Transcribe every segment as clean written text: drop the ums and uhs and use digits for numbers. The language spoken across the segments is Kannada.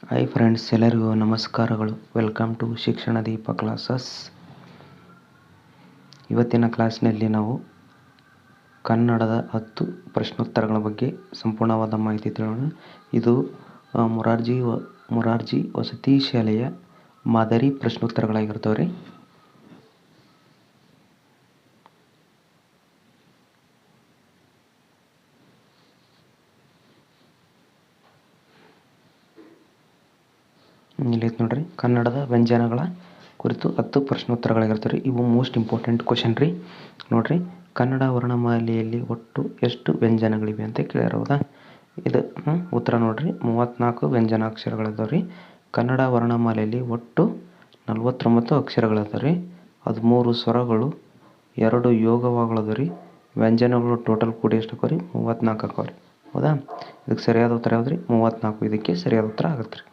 ಹಾಯ್ ಫ್ರೆಂಡ್ಸ್, ಎಲ್ಲರಿಗೂ ನಮಸ್ಕಾರಗಳು. ವೆಲ್ಕಮ್ ಟು ಶಿಕ್ಷಣ ದೀಪ ಕ್ಲಾಸಸ್. ಇವತ್ತಿನ ಕ್ಲಾಸ್ನಲ್ಲಿ ನಾವು ಕನ್ನಡದ 10 ಪ್ರಶ್ನೋತ್ತರಗಳ ಬಗ್ಗೆ ಸಂಪೂರ್ಣವಾದ ಮಾಹಿತಿ ತಿಳಿಯೋಣ. ಇದು ಮೊರಾರ್ಜಿ ವಸತಿ ಶಾಲೆಯ ಮಾದರಿ ಪ್ರಶ್ನೋತ್ತರಗಳಾಗಿರ್ತವೆ ರೀ. ಇಲ್ಲಿ ನೋಡ್ರಿ, ಕನ್ನಡದ ವ್ಯಂಜನಗಳ ಕುರಿತು 10 ಪ್ರಶ್ನೋತ್ತರಗಳಾಗಿರ್ತವೆ. ಇವು ಮೋಸ್ಟ್ ಇಂಪಾರ್ಟೆಂಟ್ ಕ್ವಶನ್ ರೀ. ನೋಡ್ರಿ, ಕನ್ನಡ ವರ್ಣಮಾಲೆಯಲ್ಲಿ ಒಟ್ಟು ಎಷ್ಟು ವ್ಯಂಜನಗಳಿವೆ ಅಂತ ಕೇಳ್ಯಾರ. ಹೌದಾ? ಇದು ಉತ್ತರ ನೋಡ್ರಿ, 34 ವ್ಯಂಜನಾಕ್ಷರಗಳಿದಾವೆ ರೀ. ಕನ್ನಡ ವರ್ಣಮಾಲೆಯಲ್ಲಿ ಒಟ್ಟು 49 ಅಕ್ಷರಗಳಿದಾವೆ ರೀ. 13 ಸ್ವರಗಳು, 2 ಯೋಗವಾಗಗಳದಾವೆ ರೀ. ವ್ಯಂಜನಗಳು ಟೋಟಲ್ ಕೂಡಿ ಎಷ್ಟು ಆಕವ್ರಿ? 34 ಆಕವ್ರಿ. ಹೌದಾ? ಇದಕ್ಕೆ ಸರಿಯಾದ ಉತ್ತರ ಯಾವ್ದು ರೀ? 34. ಇದಕ್ಕೆ ಸರಿಯಾದ ಉತ್ತರ ಆಗತ್ತೆ ರೀ.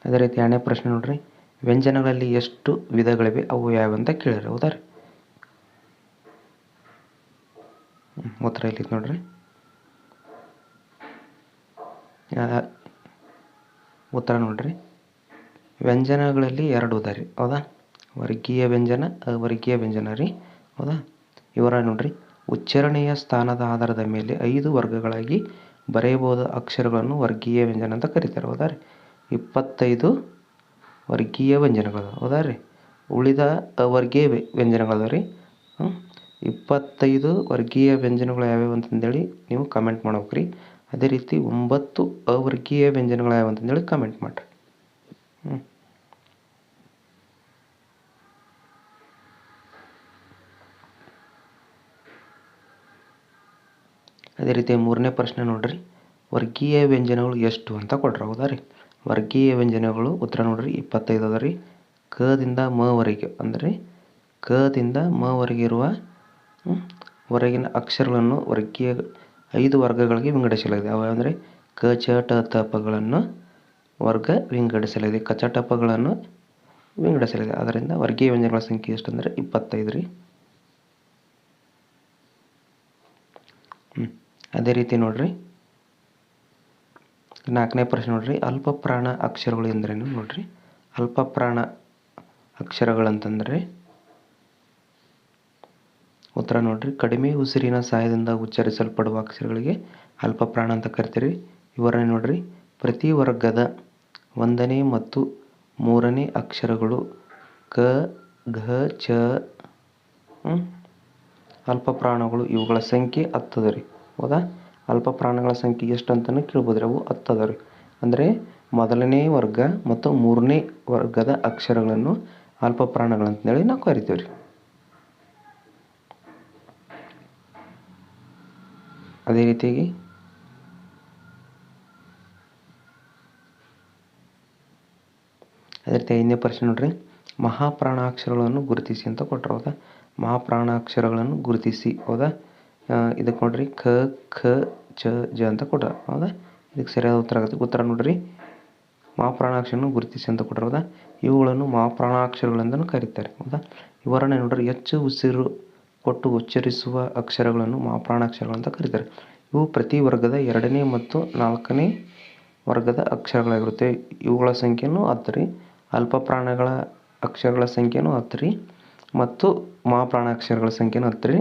ಅದೇ ರೀತಿ 2ನೇ ಪ್ರಶ್ನೆ ನೋಡ್ರಿ, ವ್ಯಂಜನಗಳಲ್ಲಿ ಎಷ್ಟು ವಿಧಗಳಿವೆ, ಅವು ಯಾವ್ಯಾವ ಅಂತ ಕೇಳ್ಯಾರ. ಹೌದಾ ರೀ? ಉತ್ತರ ಇಲ್ಲಿ ನೋಡ್ರಿ, ಉತ್ತರ ನೋಡ್ರಿ, ವ್ಯಂಜನಗಳಲ್ಲಿ 2 ವಿಧ ರೀ. ಹೌದಾ? ವರ್ಗೀಯ ವ್ಯಂಜನ, ಅವರ್ಗೀಯ ವ್ಯಂಜನ ರೀ. ಹೌದಾ? ಇವರ ನೋಡ್ರಿ, ಉಚ್ಚಾರಣೆಯ ಸ್ಥಾನದ ಆಧಾರದ ಮೇಲೆ 5 ವರ್ಗಗಳಾಗಿ ಬರೆಯಬಹುದಾದ ಅಕ್ಷರಗಳನ್ನು ವರ್ಗೀಯ ವ್ಯಂಜನ ಅಂತ ಕರೀತಾರೆ. ಹೌದಾ ರೀ? 25 ವರ್ಗೀಯ ವ್ಯಂಜನಗಳು. ಹೌದಾ ರೀ? ಉಳಿದ ಅವರ್ಗೀಯ ವ್ಯಂಜನಗಳು ರೀ. 25 ವರ್ಗೀಯ ವ್ಯಂಜನಗಳು ಯಾವ್ಯಾವ ಅಂತಂದೇಳಿ ನೀವು ಕಮೆಂಟ್ ಮಾಡ್ಬೇಕ್ರಿ. ಅದೇ ರೀತಿ 9 ಅವರ್ಗೀಯ ವ್ಯಂಜನಗಳು ಯಾವ್ಯಾವ ಅಂತಂದೇಳಿ ಕಮೆಂಟ್ ಮಾಡಿರಿ. ಅದೇ ರೀತಿ 3ನೇ ಪ್ರಶ್ನೆ ನೋಡ್ರಿ, ವರ್ಗೀಯ ವ್ಯಂಜನಗಳು ಎಷ್ಟು ಅಂತ ಕೊಟ್ರ. ಹೌದಾ ರೀ? ವರ್ಗೀಯ ವ್ಯಂಜನಗಳು ಉತ್ತರ ನೋಡ್ರಿ, 25 ಅದ ರೀ. ಕದಿಂದ ಮವರೆಗೆ, ಅಂದರೆ ಕದಿಂದ ಮವರೆಗೆ ಇರುವ ಹೊರಗಿನ ಅಕ್ಷರಗಳನ್ನು ವರ್ಗೀಯ 5 ವರ್ಗಗಳಿಗೆ ವಿಂಗಡಿಸಲಾಗಿದೆ. ಅವು ಅಂದರೆ ಕ, ಚ, ಟ, ತ, ಪಗಳನ್ನು ವರ್ಗ ವಿಂಗಡಿಸಲಾಗಿದೆ. ಕಚ, ಟ, ಪಗಳನ್ನು ವಿಂಗಡಿಸಲಾಗಿದೆ. ಅದರಿಂದ ವರ್ಗೀಯ ವ್ಯಂಜನಗಳ ಸಂಖ್ಯೆ ಎಷ್ಟು ಅಂದರೆ 25 ರೀ. ಅದೇ ರೀತಿ ನೋಡ್ರಿ, 4ನೇ ಪ್ರಶ್ನೆ ನೋಡ್ರಿ, ಅಲ್ಪ ಪ್ರಾಣ ಅಕ್ಷರಗಳು ಎಂದರೇನು ನೋಡ್ರಿ. ಅಲ್ಪ ಪ್ರಾಣ ಅಕ್ಷರಗಳಂತಂದ್ರೆ ಉತ್ತರ ನೋಡ್ರಿ, ಕಡಿಮೆ ಉಸಿರಿನ ಸಹಾಯದಿಂದ ಉಚ್ಚರಿಸಲ್ಪಡುವ ಅಕ್ಷರಗಳಿಗೆ ಅಲ್ಪ ಪ್ರಾಣ ಅಂತ ಕರಿತೀರಿ. ಇವರನ್ನೇ ನೋಡ್ರಿ, ಪ್ರತಿ ವರ್ಗದ 1ನೇ ಮತ್ತು 3ನೇ ಅಕ್ಷರಗಳು ಕ, ಘ, ಚ ಅಲ್ಪ ಪ್ರಾಣಗಳು. ಇವುಗಳ ಸಂಖ್ಯೆ 10 ಅದ ರೀ. ಹೌದಾ? ಅಲ್ಪ ಪ್ರಾಣಗಳ ಸಂಖ್ಯೆ ಎಷ್ಟು ಅಂತಲೂ ಕೇಳ್ಬೋದ್ರಿ. ಅವು 10 ಅದ ರೀ. ಅಂದರೆ 1ನೇ ವರ್ಗ ಮತ್ತು 3ನೇ ವರ್ಗದ ಅಕ್ಷರಗಳನ್ನು ಅಲ್ಪ ಪ್ರಾಣಗಳಂತೇಳಿ ನಾವು ಕರಿತೀವಿ ರೀ. ಅದೇ ರೀತಿಯಾಗಿ 5ನೇ ಪ್ರಶ್ನೆ ನೋಡ್ರಿ, ಮಹಾಪ್ರಾಣಾಕ್ಷರಗಳನ್ನು ಗುರುತಿಸಿ ಅಂತ ಕೊಟ್ಟರು. ಹೌದಾ? ಮಹಾಪ್ರಾಣಾಕ್ಷರಗಳನ್ನು ಗುರುತಿಸಿ. ಹೌದಾ? ಇದಕ್ಕೆ ನೋಡ್ರಿ, ಖ, ಖ, ಚ, ಜ ಅಂತ ಕೊಟ್ರ. ಹೌದಾ? ಇದಕ್ಕೆ ಸರಿಯಾದ ಉತ್ತರ ಆಗುತ್ತೆ. ಉತ್ತರ ನೋಡ್ರಿ, ಮಹಾಪ್ರಾಣಾಕ್ಷರವನ್ನು ಗುರುತಿಸಿ ಅಂತ ಕೊಟ್ಟರು. ಹೌದಾ? ಇವುಗಳನ್ನು ಮಹಾಪ್ರಾಣಾಕ್ಷರಗಳೆಂದೂ ಕರೀತಾರೆ. ಹೌದಾ? ಇವರನ್ನು ನೋಡ್ರಿ, ಹೆಚ್ಚು ಉಸಿರು ಕೊಟ್ಟು ಉಚ್ಚರಿಸುವ ಅಕ್ಷರಗಳನ್ನು ಮಹಾಪ್ರಾಣಾಕ್ಷರಗಳಂತ ಕರೀತಾರೆ. ಇವು ಪ್ರತಿ ವರ್ಗದ 2ನೇ ಮತ್ತು 4ನೇ ವರ್ಗದ ಅಕ್ಷರಗಳಾಗಿರುತ್ತೆ. ಇವುಗಳ ಸಂಖ್ಯೆನೂ 10 ರೀ. ಅಲ್ಪ ಪ್ರಾಣಗಳ ಅಕ್ಷರಗಳ ಸಂಖ್ಯೆನೂ 10 ರೀ ಮತ್ತು ಮಹಾಪ್ರಾಣಾಕ್ಷರಗಳ ಸಂಖ್ಯೆನೂ 10 ರೀ.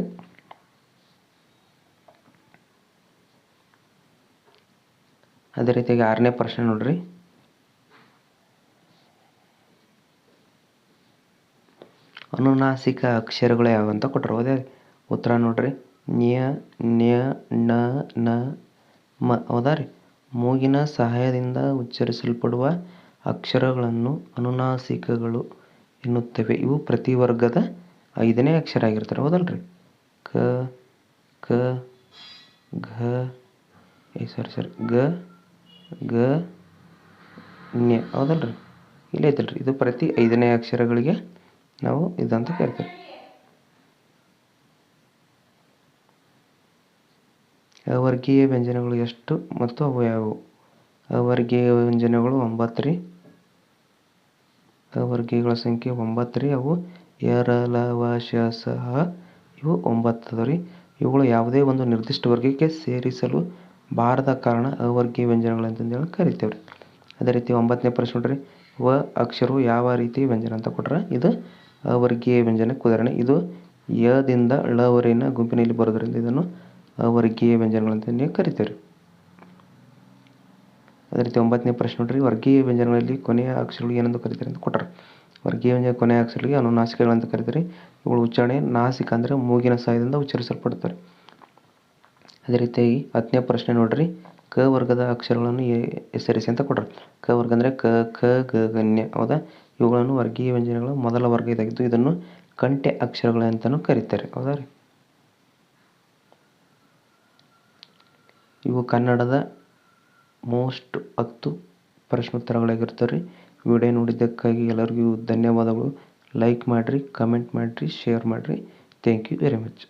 ಅದೇ ರೀತಿಯಾಗಿ 6ನೇ ಪ್ರಶ್ನೆ ನೋಡ್ರಿ, ಅನುನಾಸಿಕ ಅಕ್ಷರಗಳು ಯಾವ ಅಂತ ಕೊಟ್ಟರು. ಅದೇ ಉತ್ತರ ನೋಡ್ರಿ, ನ್ಯ, ನ್ಯ, ಣ, ನ, ಮ. ಹೌದಾ ರೀ? ಮೂಗಿನ ಸಹಾಯದಿಂದ ಉಚ್ಚರಿಸಲ್ಪಡುವ ಅಕ್ಷರಗಳನ್ನು ಅನುನಾಸಿಕಗಳು ಎನ್ನುತ್ತೇವೆ. ಇವು ಪ್ರತಿ ವರ್ಗದ 5ನೇ ಅಕ್ಷರ ಆಗಿರ್ತಾರೆ. ಹೌದಲ್ರಿ? ಕ, ಕ, ಘ, ಗ, ಗ, ನ್ಯ. ಹೌದಲ್ರಿ? ಇಲ್ಲೇ ಐತಲ್ರಿ, ಇದು ಪ್ರತಿ 5ನೇ ಅಕ್ಷರಗಳಿಗೆ ನಾವು ಇದಂತ ಕರಿತೀವಿ. ಅವರ್ಗೀಯ ವ್ಯಂಜನಗಳು ಎಷ್ಟು ಮತ್ತು ಅವು ಯಾವುವು? ಅವರ್ಗೀಯ ವ್ಯಂಜನಗಳು 9 ರೀ. ಅವರ್ಗೀಯಗಳ ಸಂಖ್ಯೆ 9 ರೀ. ಅವು ಯ, ರ, ಲ, ವ, ಶ, ಸ, ಹ ಇವು 9 ಅದಾವ ರೀ. ಇವುಗಳು ಯಾವುದೇ ಒಂದು ನಿರ್ದಿಷ್ಟ ವರ್ಗಕ್ಕೆ ಸೇರಿಸಲು ಬಾರದ ಕಾರಣ ಅವರ್ಗೀಯ ವ್ಯಂಜನಗಳಂತಂದೇಳಿ ಕರಿತೇವೆ ರೀ. ಅದೇ ರೀತಿ 9ನೇ ಪ್ರಶ್ನೆ ನೋಡ್ರಿ, ವ ಅಕ್ಷರವು ಯಾವ ರೀತಿ ವ್ಯಂಜನ ಅಂತ ಕೊಟ್ರೆ ಇದು ಅವರ್ಗೀಯ ವ್ಯಂಜನಕ್ಕೆ ಉದಾಹರಣೆ. ಇದು ಯದಿಂದ ಳವರೆಗಿನ ಗುಂಪಿನಲ್ಲಿ ಬರೋದ್ರಿಂದ ಇದನ್ನು ಅವರ್ಗೀಯ ವ್ಯಂಜನಗಳಂತಂದು ಕರಿತೇವೆ ರೀ. ಅದೇ ರೀತಿ 9ನೇ ಪ್ರಶ್ನೆ ನೋಡ್ರಿ, ವರ್ಗೀಯ ವ್ಯಂಜನಗಳಲ್ಲಿ ಕೊನೆಯ ಅಕ್ಷರಗಳು ಏನೆಂದು ಕರೀತಾರೆ ಅಂತ ಕೊಟ್ಟರೆ. ವರ್ಗೀಯ ವ್ಯಂಜನ ಕೊನೆಯ ಅಕ್ಷರಗಳಿಗೆ ಅನುನಾಸಿಕಗಳಂತ ಕರೀತಾರೆ. ಇವುಗಳು ಉಚ್ಚಾರಣೆ ನಾಸಿಕ ಅಂದರೆ ಮೂಗಿನ ಸಹಾಯದಿಂದ ಉಚ್ಚರಿಸಲ್ಪಡುತ್ತವೆ. ಅದೇ ರೀತಿಯಾಗಿ 10ನೇ ಪ್ರಶ್ನೆ ನೋಡ್ರಿ, ಕ ವರ್ಗದ ಅಕ್ಷರಗಳನ್ನು ಹೆಸರಿಸಿ ಅಂತ ಕೊಟ್ಟರೆ. ಕ ವರ್ಗ ಅಂದರೆ ಕ, ಖ, ಗ, ಘ, ಹೌದಾ. ಇವುಗಳನ್ನು ವರ್ಗೀಯ ವ್ಯಂಜನಗಳ ಮೊದಲ ವರ್ಗ ಇದಾಗಿದ್ದು ಇದನ್ನು ಕಂಠ್ಯ ಅಕ್ಷರಗಳಂತಲೂ ಕರೀತಾರೆ, ಹೌದಾ ರೀ. ಇವು ಕನ್ನಡದ ಮೋಸ್ಟ್ 10 ಪ್ರಶ್ನೋತ್ತರಗಳಾಗಿರ್ತಾರೆ ರೀ. ವಿಡಿಯೋ ನೋಡಿದ್ದಕ್ಕಾಗಿ ಎಲ್ಲರಿಗೂ ಧನ್ಯವಾದಗಳು. ಲೈಕ್ ಮಾಡಿರಿ, ಕಮೆಂಟ್ ಮಾಡಿರಿ, ಶೇರ್ ಮಾಡಿರಿ. Thank you very much.